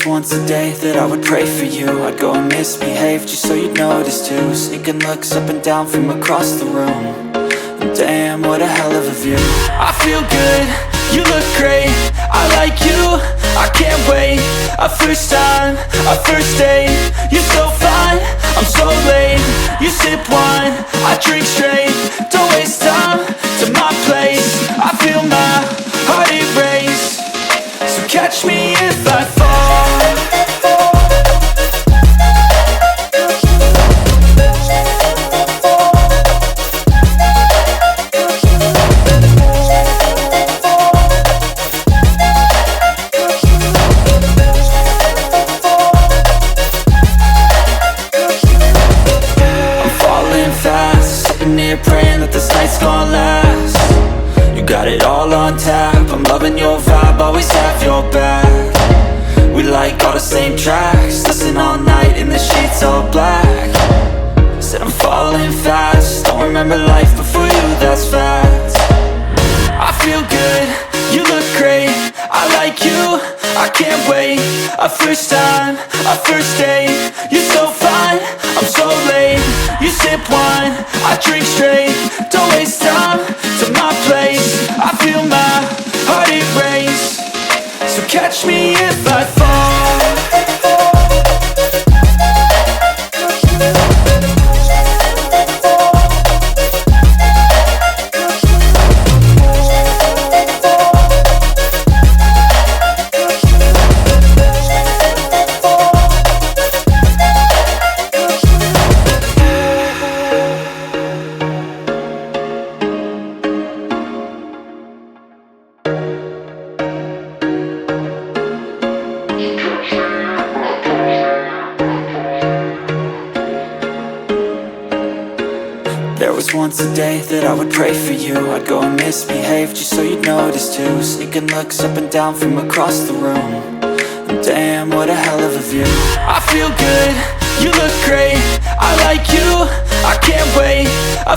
once a day that I would pray for you. I'd go and misbehave just so you'd notice too. Sneaking looks up and down from across the room. And damn, what a hell of a view. I feel good, you look great, I like you, I can't wait. A first time, a first date, you're so fine, I'm so late. You sip wine, I drink straight. Don't waste time to my place. I feel my heart erase. So catch me if I fall. Praying that this night's gonna last. You got it all on tap, I'm loving your vibe, always have your back. We like all the same tracks, listen all night in the sheets all black. Said I'm falling fast, don't remember life before you, that's fact. I feel good, you look great, I like you, I can't wait. A first time, a first date, you're so fine, I'm so late. You sip wine, I drink straight. Don't waste time to my place. I feel my heart erase. So catch me if I fall. There was once a day that I would pray for you. I'd go and misbehave just so you'd notice too. Sneaking looks up and down from across the room. And damn, what a hell of a view. I feel good, you look great, I like you, I can't wait. A